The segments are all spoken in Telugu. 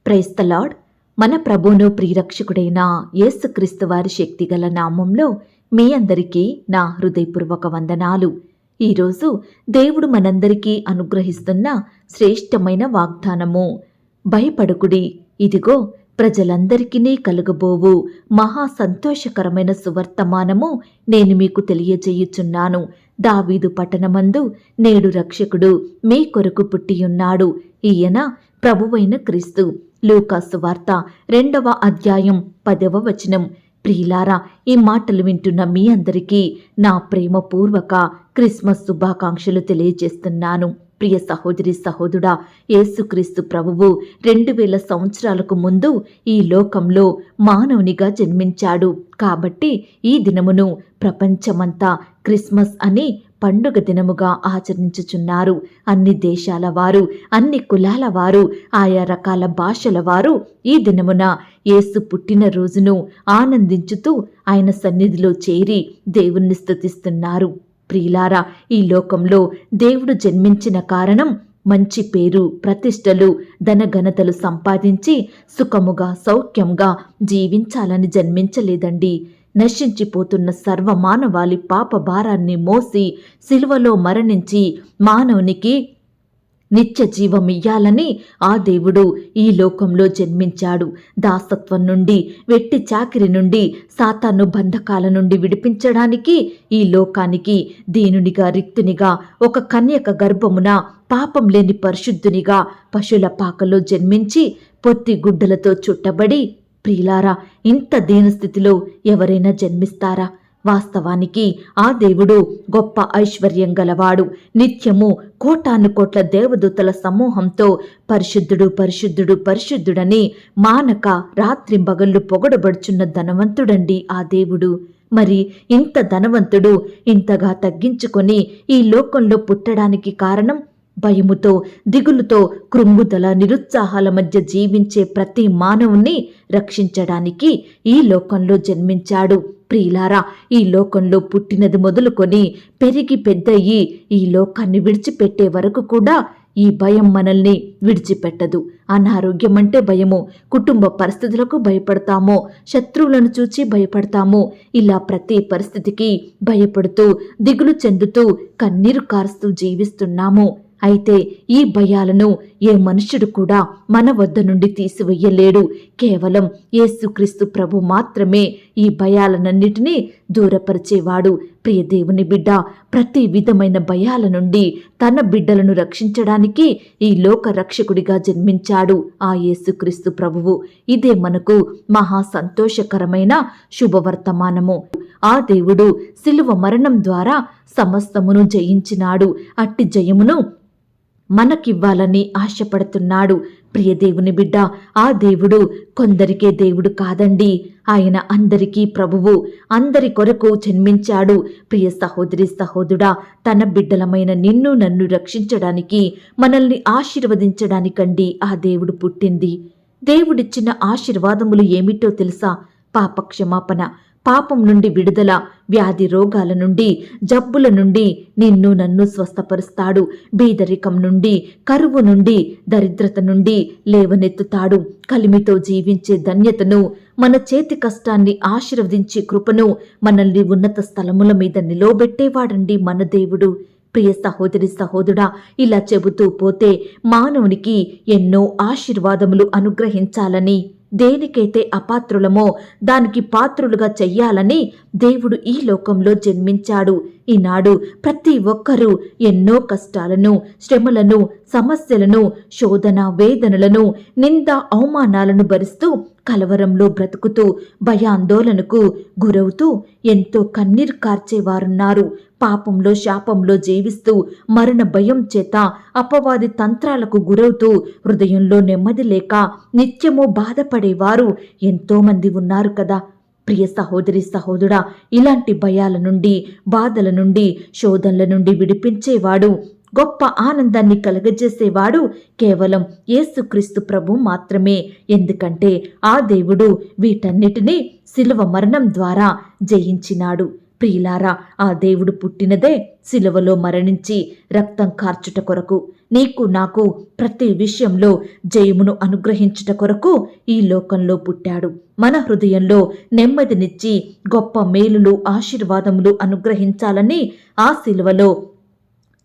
Praise the lord. మన ప్రభువును ప్రియరక్షకుడైన యేసుక్రీస్తు వారి శక్తిగల నామంలో మీ అందరికీ నా హృదయపూర్వక వందనాలు. ఈరోజు దేవుడు మనందరికీ అనుగ్రహిస్తున్న శ్రేష్టమైన వాగ్దానము, భయపడకుడి, ఇదిగో ప్రజలందరికీ కలుగబోవు మహా సంతోషకరమైన సువర్తమానము నేను మీకు తెలియజేయుచున్నాను. దావీదు పట్టణమందు నేడు రక్షకుడు మీ కొరకు పుట్టియున్నాడు. ఈయన ప్రభువైన క్రీస్తు. లూకా సువార్త 2వ అధ్యాయం 10వ వచనం. ప్రియులారా, ఈ మాటలు వింటున్న మీ అందరికీ నా ప్రేమపూర్వక క్రిస్మస్ శుభాకాంక్షలు తెలియజేస్తున్నాను. ప్రియ సహోదరి సహోదరుడా, యేసుక్రీస్తు ప్రభువు 2000 సంవత్సరాలకు ముందు ఈ లోకంలో మానవునిగా జన్మించాడు. కాబట్టి ఈ దినమును ప్రపంచమంతా క్రిస్మస్ అని పండుగ దినముగా ఆచరించుచున్నారు. అన్ని దేశాల వారు, అన్ని కులాల వారు, ఆయా రకాల భాషల వారు ఈ దినమున యేసు పుట్టిన రోజును ఆనందించుతూ ఆయన సన్నిధిలో చేరి దేవుణ్ణి స్తుతిస్తున్నారు. ప్రియులారా, ఈ లోకంలో దేవుడు జన్మించిన కారణం మంచి పేరు, ప్రతిష్టలు, ధనఘనతలు సంపాదించి సుఖముగా సౌఖ్యంగా జీవించాలని జన్మించలేదండి. నశించిపోతున్న సర్వమానవాళి పాప భారాన్ని మోసి సిలువలో మరణించి మానవునికి నిత్య జీవమియ్యాలని ఆ దేవుడు ఈ లోకంలో జన్మించాడు. దాసత్వం నుండి, వెట్టి చాకిరి నుండి, సాతాను బంధకాల నుండి విడిపించడానికి ఈ లోకానికి దీనునిగా, రిక్తునిగా, ఒక కన్యక గర్భమున పాపం లేని పరిశుద్ధునిగా పశువుల పాకలో జన్మించి పొత్తి గుడ్డలతో చుట్టబడి, ప్రియులారా, ఇంత దీనస్థితిలో ఎవరైనా జన్మిస్తారా? వాస్తవానికి ఆ దేవుడు గొప్ప ఐశ్వర్యం గలవాడు. నిత్యము కోటాను కోట్ల దేవదూతల సమూహంతో పరిశుద్ధుడు పరిశుద్ధుడు పరిశుద్ధుడని మానక రాత్రింబగళ్ళు పొగడబడుచున్న ధనవంతుడండి ఆ దేవుడు. మరి ఇంత ధనవంతుడు ఇంతగా తగ్గించుకొని ఈ లోకంలో పుట్టడానికి కారణం భయముతో, దిగులుతో, కృంగుదల, నిరుత్సాహాల మధ్య జీవించే ప్రతి మానవుణ్ణి రక్షించడానికి ఈ లోకంలో జన్మించాడు. ప్రియులారా, ఈ లోకంలో పుట్టినది మొదలుకొని పెరిగి పెద్దయ్యి ఈ లోకాన్ని విడిచిపెట్టే వరకు కూడా ఈ భయం మనల్ని విడిచిపెట్టదు. అనారోగ్యం అంటే భయము, కుటుంబ పరిస్థితులకు భయపడతాము, శత్రువులను చూచి భయపడతాము. ఇలా ప్రతి పరిస్థితికి భయపడుతూ, దిగులు చెందుతూ, కన్నీరు కారుస్తూ జీవిస్తున్నాము. అయితే ఈ భయాలను ఏ మనుష్యుడు కూడా మన వద్ద నుండి తీసివేయలేడు. కేవలం యేసుక్రీస్తు ప్రభు మాత్రమే ఈ భయాలన్నిటినీ దూరపరిచేవాడు. ప్రియ దేవుని బిడ్డ, ప్రతి విధమైన భయాల నుండి తన బిడ్డలను రక్షించడానికి ఈ లోక రక్షకుడిగా జన్మించాడు ఆ యేసుక్రీస్తు ప్రభువు. ఇదే మనకు మహా సంతోషకరమైన శుభవర్తమానము. ఆ దేవుడు సిలువ మరణం ద్వారా సమస్తమును జయించినాడు. అట్టి జయమును మనకివ్వాలని ఆశపడుతున్నాడు. ప్రియ దేవుని బిడ్డ, ఆ దేవుడు కొందరికే దేవుడు కాదండి. ఆయన అందరికీ ప్రభువు, అందరి కొరకు జన్మించాడు. ప్రియ సహోదరి సహోదరుడా, తన బిడ్డలమైన నిన్ను నన్ను రక్షించడానికి, మనల్ని ఆశీర్వదించడానికండి ఆ దేవుడు పుట్టింది. దేవుడిచ్చిన ఆశీర్వాదములు ఏమిటో తెలుసా? పాపక్షమాపణ, పాపం నుండి విడుదల, వ్యాధి రోగాల నుండి, జబ్బుల నుండి నిన్ను నన్ను స్వస్థపరుస్తాడు. బీదరికం నుండి, కరువు నుండి, దరిద్రత నుండి లేవనెత్తుతాడు. కలిమితో జీవించే ధన్యతను, మన చేతి కష్టాన్ని ఆశీర్వదించే కృపను, మనల్ని ఉన్నత స్థలముల మీద నిలవబెట్టేవాడండి మన దేవుడు. ప్రియ సహోదరి సహోదరుడా, ఇలా చెబుతూ పోతే మానవునికి ఎన్నో ఆశీర్వాదములు అనుగ్రహించాలని, దేనికైతే అపాత్రులమో దానికి పాత్రులుగా చెయ్యాలని దేవుడు ఈ లోకంలో జన్మించాడు. ఈనాడు ప్రతి ఒక్కరూ ఎన్నో కష్టాలను, శ్రమలను, సమస్యలను, శోధన, వేదనలను, నింద, అవమానాలను భరిస్తూ కలవరంలో బ్రతుకుతూ భయాందోళనకు గురవుతూ ఎంతో కన్నీరు కార్చేవారున్నారు. పాపంలో, శాపంలో జీవిస్తూ మరణ భయం చేత అపవాది తంత్రాలకు గురవుతూ హృదయంలో నెమ్మది లేక నిత్యము బాధపడేవారు ఎంతోమంది ఉన్నారు కదా. ప్రియ సహోదరి సహోదరుడా, ఇలాంటి భయాల నుండి, బాధల నుండి, శోధనల నుండి విడిపించేవాడు, గొప్ప ఆనందాన్ని కలగజేసేవాడు కేవలం యేసుక్రీస్తు ప్రభు మాత్రమే. ఎందుకంటే ఆ దేవుడు వీటన్నిటినీ సిలువ మరణం ద్వారా జయించినాడు. ప్రియులారా, ఆ దేవుడు పుట్టినదే శిలువలో మరణించి రక్తం కార్చుట కొరకు, నీకు నాకు ప్రతి విషయంలో జయమును అనుగ్రహించుట కొరకు ఈ లోకంలో పుట్టాడు. మన హృదయంలో నెమ్మదినిచ్చి గొప్ప మేలులు ఆశీర్వాదములు అనుగ్రహించాలని ఆ శిలువలో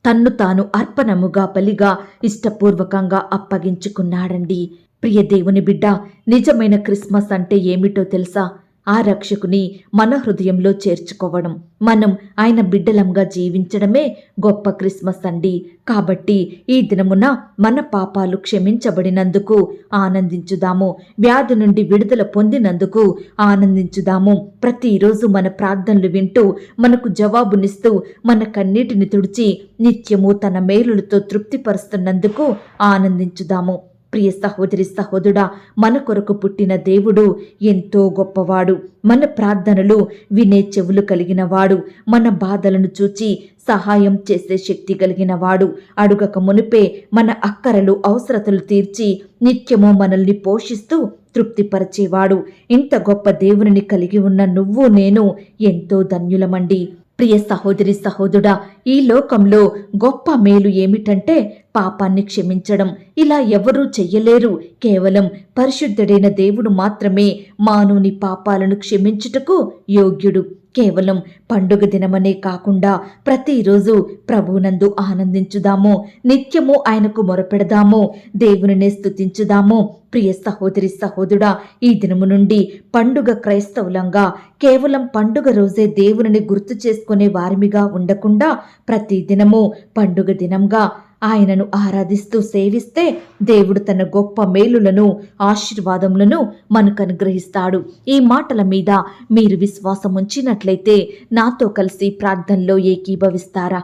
తన్ను తాను అర్పణముగా బలిగా ఇష్టపూర్వకంగా అప్పగించుకున్నాడండి. ప్రియ దేవుని బిడ్డ, నిజమైన క్రిస్మస్ అంటే ఏమిటో తెలుసా? ఆ రక్షకుని మన హృదయంలో చేర్చుకోవడం, మనం ఆయన బిడ్డలంగా జీవించడమే గొప్ప క్రిస్మస్ అండి. కాబట్టి ఈ దినమున మన పాపాలు క్షమించబడినందుకు ఆనందించుదాము, వ్యాధి నుండి విడుదల పొందినందుకు ఆనందించుదాము. ప్రతిరోజు మన ప్రార్థనలు వింటూ మనకు జవాబునిస్తూ మన కన్నీటిని తుడిచి నిత్యము తన మేలులతో తృప్తిపరుస్తున్నందుకు ఆనందించుదాము. ప్రియ సహోదరి సహోదరుడా, మన కొరకు పుట్టిన దేవుడు ఎంతో గొప్పవాడు. మన ప్రార్థనలు వినే చెవులు కలిగినవాడు. మన బాధలను చూచి సహాయం చేసే శక్తి కలిగినవాడు. అడుగక మునిపే మన అక్కరలు అవసరతలు తీర్చి నిత్యము మనల్ని పోషిస్తూ తృప్తిపరిచేవాడు. ఇంత గొప్ప దేవుని కలిగి ఉన్న నువ్వు నేను ఎంతో ధన్యులమండి. ప్రియ సహోదరి సహోదరుడా, ఈ లోకంలో గొప్ప మేలు ఏమిటంటే పాపాన్ని క్షమించడం. ఇలా ఎవరూ చెయ్యలేరు. కేవలం పరిశుద్ధుడైన దేవుడు మాత్రమే మానవుని పాపాలను క్షమించుటకు యోగ్యుడు. కేవలం పండుగ దినమనే కాకుండా ప్రతిరోజు ప్రభువునందు ఆనందించుదాము, నిత్యము ఆయనకు మొరపెడదాము, దేవునినే స్తుతించుదాము. ప్రియ సహోదరి సహోదరుడా, ఈ దినము నుండి పండుగ క్రైస్తవులంగా కేవలం పండుగ రోజే దేవునిని గుర్తు చేసుకునే వారిమిగా ఉండకుండా ప్రతి దినము పండుగ దినంగా ఆయనను ఆరాధిస్తూ సేవిస్తే దేవుడు తన గొప్ప మేలులను ఆశీర్వాదములను మనకు అనుగ్రహిస్తాడు. ఈ మాటల మీద మీరు విశ్వాసం ఉంచినట్లయితే నాతో కలిసి ప్రార్థనలో ఏకీభవిస్తారా?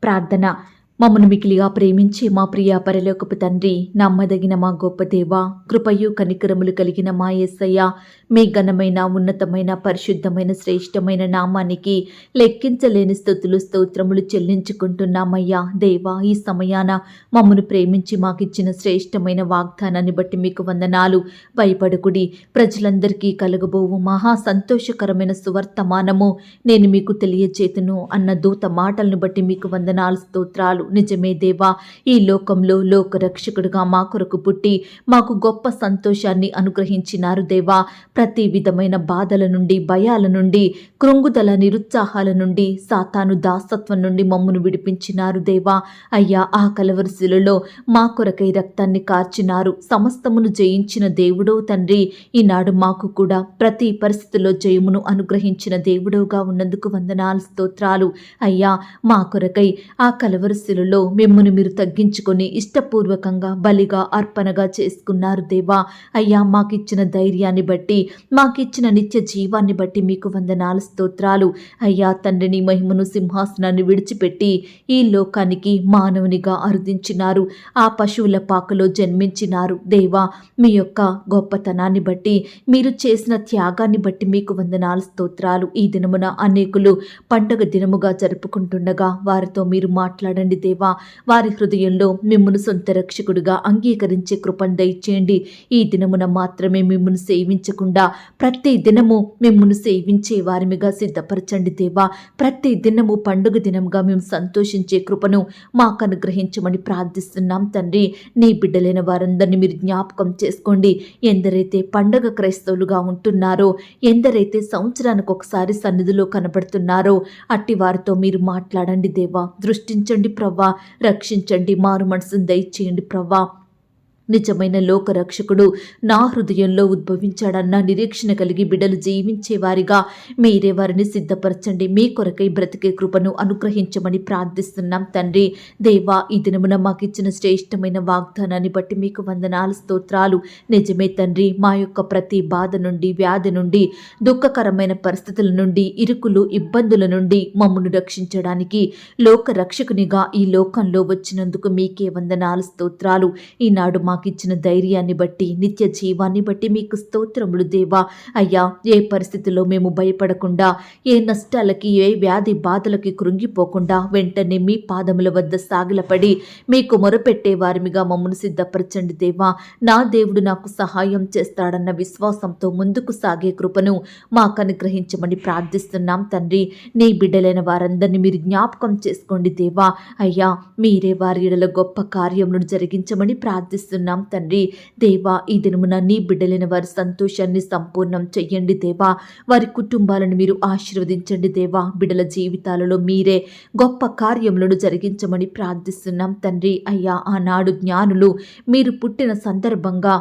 ప్రార్థన. మమ్మను మికిలిగా ప్రేమించి మా ప్రియ పరలోకపు తండ్రి, నమ్మదగిన మా గొప్ప దేవ, కృపయు కనికరములు కలిగిన మా యేసయ్య, మీ ఘనమైన ఉన్నతమైన పరిశుద్ధమైన శ్రేష్టమైన నామానికి లెక్కించలేని స్తుతులు స్తోత్రములు చెల్లించుకుంటున్నామయ్యా. దేవా, ఈ సమయాన మమ్మను ప్రేమించి మాకిచ్చిన శ్రేష్టమైన వాగ్దానాన్ని బట్టి మీకు వందనాలు. భయపడకుడి, ప్రజలందరికీ కలగబోవు మహా సంతోషకరమైన సువర్తమానము నేను మీకు తెలియచేతును అన్న దూత మాటలను బట్టి మీకు వందనాలు, స్తోత్రాలు. నిజమే దేవా, ఈ లోకంలో లోకరక్షకుడుగా మా కొరకు పుట్టి మాకు గొప్ప సంతోషాన్ని అనుగ్రహించినారు దేవా. ప్రతి విధమైన బాధల నుండి, భయాల నుండి, కృంగుదల నిరుత్సాహాల నుండి, సాతాను దాసత్వం నుండి మమ్మను విడిపించినారు దేవా. అయ్యా, ఆ కలవరిశిలలో మా కొరకై రక్తాన్ని కార్చినారు. సమస్తమును జయించిన దేవుడో తండ్రి, ఈనాడు మాకు కూడా ప్రతి పరిస్థితిలో జయమును అనుగ్రహించిన దేవుడోగా ఉన్నందుకు వందనాలు, స్తోత్రాలు. అయ్యా, మా కొరకై ఆ కలవరిశిలలో మిమ్మును మీరు తగ్గించుకొని ఇష్టపూర్వకంగా బలిగా అర్పణగా చేసుకున్నారు దేవా. అయ్యా, మాకిచ్చిన ధైర్యాన్ని బట్టి, మాకిచ్చిన నిత్య జీవాన్ని బట్టి మీకు వందనాలు, స్తోత్రాలు. అయ్యా తండ్రిని, మహిమను, సింహాసనాన్ని విడిచిపెట్టి ఈ లోకానికి మానవునిగా అరుదించినారు. ఆ పశువుల పాకలో జన్మించినారు దేవా. మీ యొక్క గొప్పతనాన్ని బట్టి, మీరు చేసిన త్యాగాన్ని బట్టి మీకు వందనాలు, స్తోత్రాలు. ఈ దినమున అనేకులు పండుగ దినముగా జరుపుకుంటుండగా వారితో మీరు మాట్లాడండి దేవా. వారి హృదయంలో మిమ్మును సొంత రక్షకుడిగా అంగీకరించే కృపను దయచేయండి. ఈ దినమున మాత్రమే మిమ్మును సేవించకుండా ప్రతి దినము మిమ్మును సేవించే వారిమిగా సిద్ధపరచండి దేవా. ప్రతి దినము పండుగ దినంగా మేము సంతోషించే కృపను మాకు అనుగ్రహించమని ప్రార్థిస్తున్నాం తండ్రి. నీ బిడ్డలైన వారందరినీ మీరు జ్ఞాపకం చేసుకోండి. ఎందరైతే పండుగ క్రైస్తవులుగా ఉంటున్నారో, ఎందరైతే సంవత్సరానికి ఒకసారి సన్నిధిలో కనబడుతున్నారో అట్టి వారితో మీరు మాట్లాడండి దేవా. దృష్టించండి ప్రవ్వా, రక్షించండి, మారు మనసును దయచేయండి ప్రవ్వా. నిజమైన లోకరక్షకుడు నా హృదయంలో ఉద్భవించాడన్న నిరీక్షణ కలిగి బిడ్డలు జీవించేవారిగా మీరే వారిని సిద్ధపరచండి. మీ కొరకై బ్రతికే కృపను అనుగ్రహించమని ప్రార్థిస్తున్నాం తండ్రి. దేవా, ఈ దినమున మాకు ఇచ్చిన శ్రేష్టమైన వాగ్దానాన్ని బట్టి మీకు వందనాలు, స్తోత్రాలు. నిజమే తండ్రి, మా యొక్క ప్రతి బాధ నుండి, వ్యాధి నుండి, దుఃఖకరమైన పరిస్థితుల నుండి, ఇరుకులు ఇబ్బందుల నుండి మమ్మను రక్షించడానికి లోక రక్షకునిగా ఈ లోకంలో వచ్చినందుకు మీకే వందనాలు, స్తోత్రాలు. ఈనాడు మాకు మాకిచ్చిన ధైర్యాన్ని బట్టి, నిత్య జీవాన్ని బట్టి మీకు స్తోత్రములు దేవా. అయ్యా, ఏ పరిస్థితుల్లో మేము భయపడకుండా, ఏ నష్టాలకి, ఏ వ్యాధి బాధలకి కృంగిపోకుండా వెంటనే మీ పాదముల వద్ద సాగిలపడి మీకు మొరపెట్టే వారిమిగా మమ్మను సిద్ధపరచండి దేవా. నా దేవుడు నాకు సహాయం చేస్తాడన్న విశ్వాసంతో ముందుకు సాగే కృపను మాకు అనుగ్రహించమని ప్రార్థిస్తున్నాం తండ్రి. నీ బిడ్డలైన వారందరినీ మీరు జ్ఞాపకం చేసుకోండి దేవా. అయ్యా, మీరే వారి ఎడల గొప్ప కార్యములను జరిగించమని ప్రార్థిస్తున్నాం తండ్రి. దేవా, ఈ దినమున నీ బిడ్డలైన వారి సంతోషాన్ని సంపూర్ణం చెయ్యండి దేవా. వారి కుటుంబాలను మీరు ఆశీర్వదించండి దేవా. బిడ్డల జీవితాలలో మీరే గొప్ప కార్యములను జరిగించమని ప్రార్థిస్తున్నాం తండ్రి. అయ్యా, ఆనాడు జ్ఞానులు మీరు పుట్టిన సందర్భంగా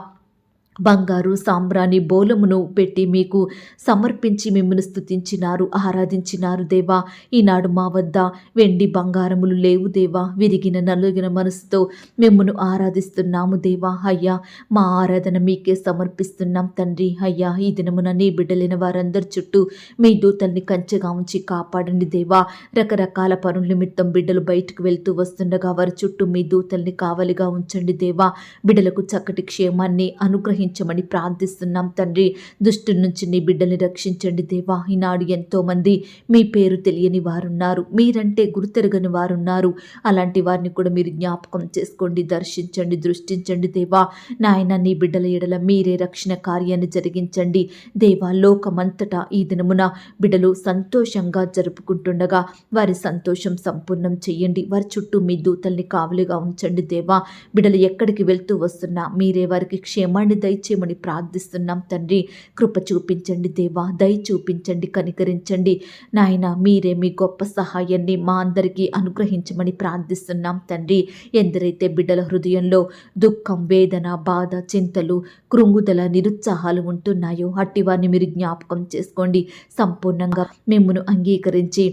బంగారు సాంబ్రాణి బోలమును పెట్టి మీకు సమర్పించి మిమ్మల్ని స్తుతించినారు, ఆరాధించినారు దేవా. ఈనాడు మా వద్ద వెండి బంగారములు లేవు దేవా. విరిగిన నలుగిన మనసుతో మిమ్మల్ని ఆరాధిస్తున్నాము దేవా. అయ్యా, మా ఆరాధన మీకే సమర్పిస్తున్నాం తండ్రి. అయ్యా, ఈ దినమున నీ బిడ్డలైన వారందరి చుట్టూ మీ దూతల్ని కంచెగా ఉంచి కాపాడండి దేవా. రకరకాల పనుల నిమిత్తం బిడ్డలు బయటకు వెళ్తూ వస్తుండగా వారి చుట్టూ మీ దూతల్ని కావలిగా ఉంచండి దేవా. బిడ్డలకు చక్కటి క్షేమాన్ని అనుగ్రహించమని ప్రార్థిస్తున్నాం తండ్రి. దుష్టు నుంచి నీ బిడ్డల్ని రక్షించండి దేవా. ఈనాడు ఎంతో మంది మీ పేరు తెలియని వారున్నారు, మీరంటే గుర్తెరగని వారున్నారు. అలాంటి వారిని కూడా మీరు జ్ఞాపకం చేసుకోండి, దర్శించండి, దృష్టించండి దేవా. నాయన, నీ బిడ్డల ఎడల మీరే రక్షణ కార్యాన్ని జరిగించండి దేవా. లోకమంతటా ఈ దినమున బిడ్డలు సంతోషంగా జరుపుకుంటుండగా వారి సంతోషం సంపూర్ణం చెయ్యండి. వారి చుట్టూ మీ దూతల్ని కావలిగా ఉంచండి దేవా. బిడ్డలు ఎక్కడికి వెళ్తూ వస్తున్నా మీరే వారికి క్షేమాన్ని దయచేయమని ప్రార్థిస్తున్నాం తండ్రి. కృప చూపించండి దేవా, దయ చూపించండి, కనికరించండి నాయన. మీరే మీ గొప్ప సహాయాన్ని మా అందరికీ అనుగ్రహించమని ప్రార్థిస్తున్నాం తండ్రి. ఎందరైతే బిడ్డల హృదయంలో దుఃఖం, వేదన, బాధ, చింతలు, కృంగుదల, నిరుత్సాహాలు ఉంటున్నాయో అట్టి వారిని మీరు జ్ఞాపకం చేసుకోండి. సంపూర్ణంగా మిమ్మును అంగీకరించి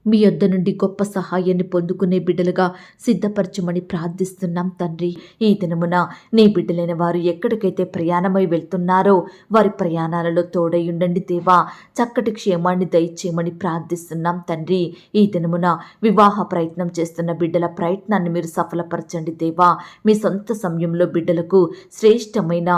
మీ యొద్ద నుండి గొప్ప సహాయాన్ని పొందుకునే బిడ్డలుగా సిద్ధపరచమని ప్రార్థిస్తున్నాం తండ్రి. ఈ దినమున నీ బిడ్డలైన వారు ఎక్కడికైతే ప్రయాణమై వెళ్తున్నారో వారి ప్రయాణాలలో తోడై ఉండండి దేవా. చక్కటి క్షేమాన్ని దయచేయమని ప్రార్థిస్తున్నాం తండ్రి. ఈ దినమున వివాహ ప్రయత్నం చేస్తున్న బిడ్డల ప్రయత్నాన్ని మీరు సఫలపరచండి దేవా. మీ సొంత సమయంలో బిడ్డలకు శ్రేష్టమైన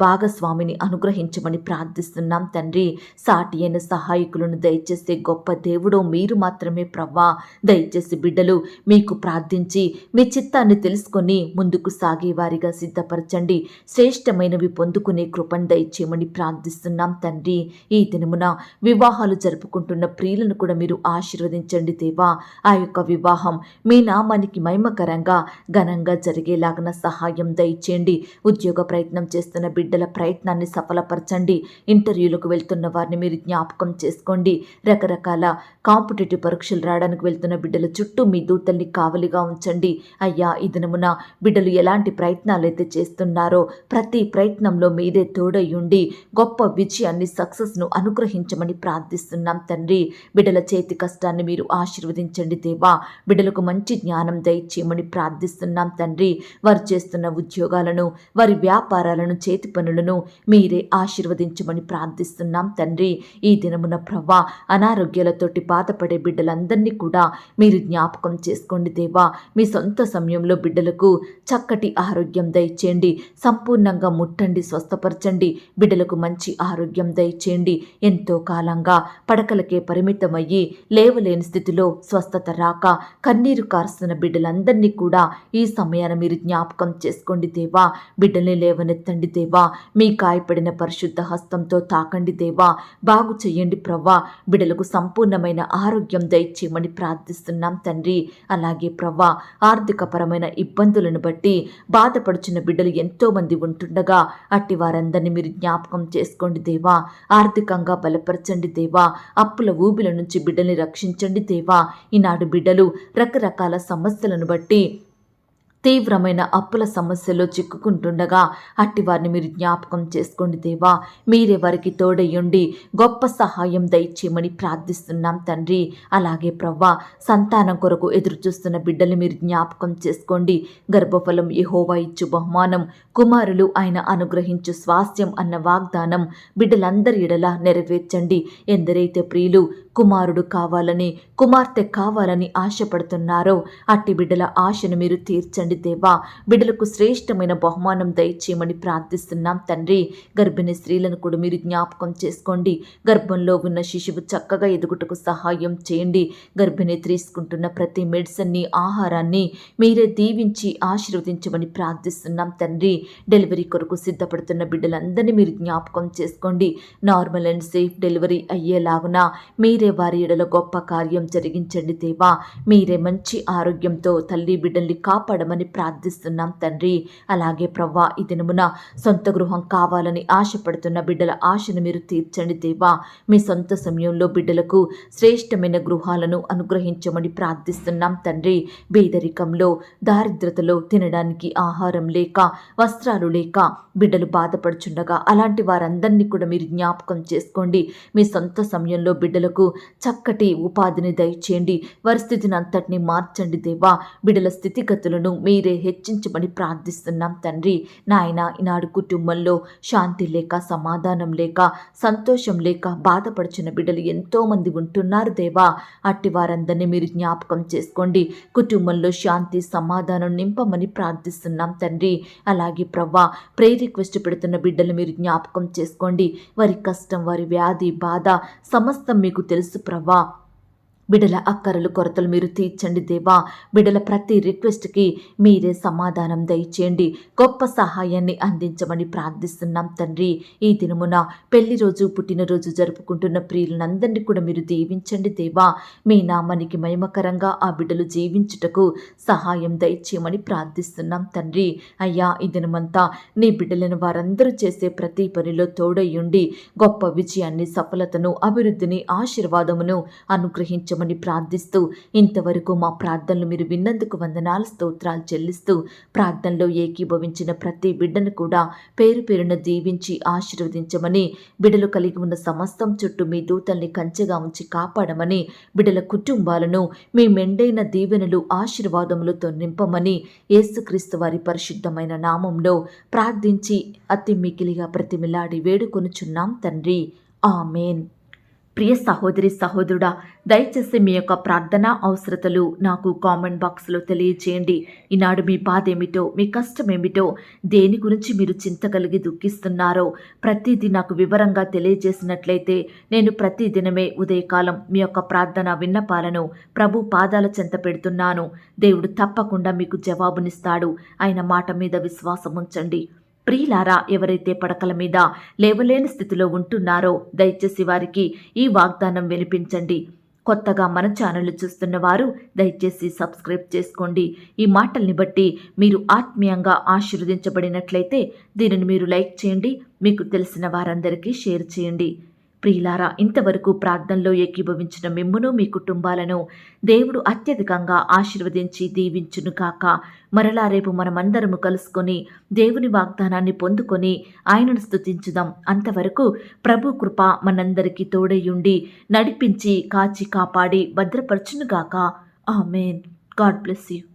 భాగస్వామిని అనుగ్రహించమని ప్రార్థిస్తున్నాం తండ్రి. సాటి అయిన సహాయకులను దయచేసే గొప్ప దేవుడో మీరు మాత్రమే ప్రవ్వా. దయచేసి బిడ్డలు మీకు ప్రార్థించి మీ చిత్తాన్ని తెలుసుకొని ముందుకు సాగే వారిగా సిద్ధపరచండి. శ్రేష్టమైనవి పొందుకునే కృపను దయచేయమని ప్రార్థిస్తున్నాం తండ్రి. ఈ దినమున వివాహాలు జరుపుకుంటున్న ప్రియులను కూడా మీరు ఆశీర్వదించండి దేవా. ఆ యొక్క వివాహం మీ నామానికి మహిమకరంగా ఘనంగా జరిగేలాగన సహాయం దయచేయండి. ఉద్యోగ ప్రయత్నం చేస్తున్న బిడ్డల ప్రయత్నాన్ని సఫలపరచండి. ఇంటర్వ్యూలకు వెళ్తున్న వారిని మీరు జ్ఞాపకం చేసుకోండి. రకరకాల కాంపిటేటివ్ పరీక్షలు రాయడానికి వెళ్తున్న బిడ్డల చుట్టూ మీ దూతల్ని కావలిగా ఉంచండి. అయ్యా, ఈ దినమున బిడ్డలు ఎలాంటి ప్రయత్నాలు అయితే చేస్తున్నారో ప్రతి ప్రయత్నంలో మీరే తోడయ్యుండి గొప్ప విజయాన్ని, సక్సెస్ను అనుగ్రహించమని ప్రార్థిస్తున్నాం తండ్రి. బిడ్డల చేతి కష్టాన్ని మీరు ఆశీర్వదించండి దేవా. బిడ్డలకు మంచి జ్ఞానం దయచేయమని ప్రార్థిస్తున్నాం తండ్రి. వారు చేస్తున్న ఉద్యోగాలను, వారి వ్యాపారాలను, చేతి పనులను మీరే ఆశీర్వదించమని ప్రార్థిస్తున్నాం తండ్రి. ఈ దినమున ప్రభా, అనారోగ్యాలతోటి బాధపడే బిడ్డలందరినీ కూడా మీరు జ్ఞాపకం చేసుకోండి దేవా. మీ సొంత సమయంలో బిడ్డలకు చక్కటి ఆరోగ్యం దయచేయండి. సంపూర్ణంగా ముట్టండి, స్వస్థపరచండి. బిడ్డలకు మంచి ఆరోగ్యం దయచేయండి. ఎంతో కాలంగా పడకలకే పరిమితమయ్యి లేవలేని స్థితిలో స్వస్థత రాక కన్నీరు కారుస్తున్న బిడ్డలందరినీ కూడా ఈ సమయాన మీరు జ్ఞాపకం చేసుకోండి దేవా. బిడ్డల్ని లేవనెత్తండి దేవా. మీ గాయపడిన పరిశుద్ధ హస్తంతో తాకండి దేవా. బాగు చెయ్యండి ప్రవ్వా. బిడ్డలకు సంపూర్ణమైన ఆరోగ్యం దయచేయమని ప్రార్థిస్తున్నాం తండ్రి. అలాగే ప్రవ్వా, ఆర్థికపరమైన ఇబ్బందులను బట్టి బాధపడుచున్న బిడ్డలు ఎంతో మంది ఉంటుండగా అట్టి వారందరినీ మీరు జ్ఞాపకం చేసుకోండి దేవా. ఆర్థికంగా బలపరచండి దేవా. అప్పుల ఊబిల నుంచి బిడ్డల్ని రక్షించండి దేవా. ఈనాడు బిడ్డలు రకరకాల సమస్యలను బట్టి తీవ్రమైన అప్పుల సమస్యలో చిక్కుకుంటుండగా అట్టి వారిని మీరు జ్ఞాపకం చేసుకోండి దేవా. మీరే వారికి తోడయ్యుండి గొప్ప సహాయం దయచేయమని ప్రార్థిస్తున్నాం తండ్రి. అలాగే ప్రవ్వా, సంతానం కొరకు ఎదురు చూస్తున్న బిడ్డల్ని మీరు జ్ఞాపకం చేసుకోండి. గర్భఫలం యెహోవా ఇచ్చు బహుమానం, కుమారులు ఆయన అనుగ్రహించు స్వాస్థ్యం అన్న వాగ్దానం బిడ్డలందరి ఎడల నెరవేర్చండి. ఎందరైతే ప్రియులు కుమారుడు కావాలని, కుమార్తె కావాలని ఆశపడుతున్నారో అట్టి బిడ్డల ఆశను మీరు తీర్చండి దేవా. బిడ్డలకు శ్రేష్టమైన బహుమానం దయచేయమని ప్రార్థిస్తున్నాం తండ్రి. గర్భిణీ స్త్రీలను కూడా మీరు జ్ఞాపకం చేసుకోండి. గర్భంలో ఉన్న శిశువు చక్కగా ఎదుగుటకు సహాయం చేయండి. గర్భిణీ తీసుకుంటున్న ప్రతి మెడిసిన్ని, ఆహారాన్ని మీరే దీవించి ఆశీర్వదించమని ప్రార్థిస్తున్నాం తండ్రి. డెలివరీ కొరకు సిద్ధపడుతున్న బిడ్డలందరినీ మీరు జ్ఞాపకం చేసుకోండి. నార్మల్ అండ్ సేఫ్ డెలివరీ అయ్యేలాగున మీరే వారి ఎడల గొప్ప కార్యం జరిగించండి దేవా. మీరే మంచి ఆరోగ్యంతో తల్లి బిడ్డల్ని కాపాడమని ప్రార్థిస్తున్నాం తండ్రి. అలాగే ప్రవ్వా, ఈ దినమున సొంత గృహం కావాలని ఆశపడుతున్న బిడ్డల ఆశను మీరు తీర్చండి దేవా. మీ సొంత సమయంలో బిడ్డలకు శ్రేష్టమైన గృహాలను అనుగ్రహించమని ప్రార్థిస్తున్నాం తండ్రి. పేదరికంలో, దారిద్రతలో తినడానికి ఆహారం లేక, వస్త్రాలు లేక బిడ్డలు బాధపడుచుండగా అలాంటి వారందరినీ కూడా మీరు జ్ఞాపకం చేసుకోండి. మీ సొంత సమయంలో బిడ్డలకు చక్కటి ఉపాధిని దయచేయండి. వారి స్థితిని అంతటిని మార్చండి దేవా. బిడ్డల స్థితిగతులను మీరే హెచ్చించమని ప్రార్థిస్తున్నాం తండ్రి. నాయన, ఈనాడు కుటుంబంలో శాంతి లేక, సమాధానం లేక, సంతోషం లేక బాధపడుచున్న బిడ్డలు ఎంతోమంది ఉంటున్నారు దేవా. అట్టి వారందరినీ మీరు జ్ఞాపకం చేసుకోండి. కుటుంబంలో శాంతి, సమాధానం నింపమని ప్రార్థిస్తున్నాం తండ్రి. అలాగే ప్రవ్వా, రిక్వెస్ట్ పెడుతున్న బిడ్డలు మీరు జ్ఞాపకం చేసుకోండి. వారి కష్టం, వారి వ్యాధి, బాధ సమస్తం మీకు తెలుసు ప్రవ్వా. బిడ్డల అక్కరలు, కొరతలు మీరు తీర్చండి దేవా. బిడ్డల ప్రతి రిక్వెస్ట్కి మీరే సమాధానం దయచేయండి. గొప్ప సహాయాన్ని అందించమని ప్రార్థిస్తున్నాం తండ్రి. ఈ దినమున పెళ్లి రోజు, పుట్టినరోజు జరుపుకుంటున్న ప్రియులందరినీ కూడా మీరు దీవించండి దేవా. మీ నామానికి మహిమకరంగా ఆ బిడ్డలు జీవించుటకు సహాయం దయచేయమని ప్రార్థిస్తున్నాం తండ్రి. అయ్యా, ఈ దినమంతా నీ బిడ్డలను వారందరూ చేసే ప్రతి పనిలో తోడయ్యుండి గొప్ప విజయాన్ని, సఫలతను, అభివృద్ధిని, ఆశీర్వాదమును అనుగ్రహించమని ప్రార్థిస్తూ, ఇంతవరకు మా ప్రార్థనలు మీరు విన్నందుకు వందనాలు, స్తోత్రాలు చెల్లిస్తూ, ప్రార్థనలో ఏకీభవించిన ప్రతి బిడ్డను కూడా పేరు పేరున దీవించి ఆశీర్వదించమని, బిడ్డలు కలిగి ఉన్న సమస్తం చుట్టూ మీ దూతల్ని కంచెగా ఉంచి కాపాడమని, బిడ్డల కుటుంబాలను మీ మెండైన దీవెనలు, ఆశీర్వాదములతో నింపమని యేసుక్రీస్తు వారి పరిశుద్ధమైన నామంలో ప్రార్థించి అతి మికిలిగా ప్రతిమిలాడి వేడుకొనుచున్నాం తండ్రి. ఆమేన్. ప్రియ సహోదరి, సహోదరుడా, దయచేసి మీ యొక్క ప్రార్థన అవసరతలు నాకు కామెంట్ బాక్స్లో తెలియచేయండి. ఈనాడు మీ బాధ ఏమిటో, మీ కష్టం ఏమిటో, దేని గురించి మీరు చింత కలిగి దుఃఖిస్తున్నారో ప్రతిదీ నాకు వివరంగా తెలియజేసినట్లయితే నేను ప్రతిదినమే ఉదయకాలం మీ యొక్క ప్రార్థన విన్నపాలను ప్రభు పాదాల చెంత పెడుతున్నాను. దేవుడు తప్పకుండా మీకు జవాబునిస్తాడు. ఆయన మాట మీద విశ్వాసం ఉంచండి. ప్రియులారా, ఎవరైతే పడకల మీద లేవలేని స్థితిలో ఉంటున్నారో దయచేసి వారికి ఈ వాగ్దానం వినిపించండి. కొత్తగా మన ఛానల్ చూస్తున్న వారు దయచేసి సబ్స్క్రైబ్ చేసుకోండి. ఈ మాటల్ని బట్టి మీరు ఆత్మీయంగా ఆశీర్వదించబడినట్లయితే దీనిని మీరు లైక్ చేయండి, మీకు తెలిసిన వారందరికీ షేర్ చేయండి. ప్రియులారా, ఇంతవరకు ప్రార్థనలో ఏకీభవించిన మిమ్మును, మీ కుటుంబాలను దేవుడు అత్యధికంగా ఆశీర్వదించి దీవించును కాక. మరలా రేపు మనమందరము కలుసుకొని దేవుని వాగ్దానాన్ని పొందుకొని ఆయనను స్తుతించుదాం. అంతవరకు ప్రభు కృప మనందరికీ తోడయుండి నడిపించి, కాచి, కాపాడి భద్రపరచునుగాక. ఆమేన్. God bless you.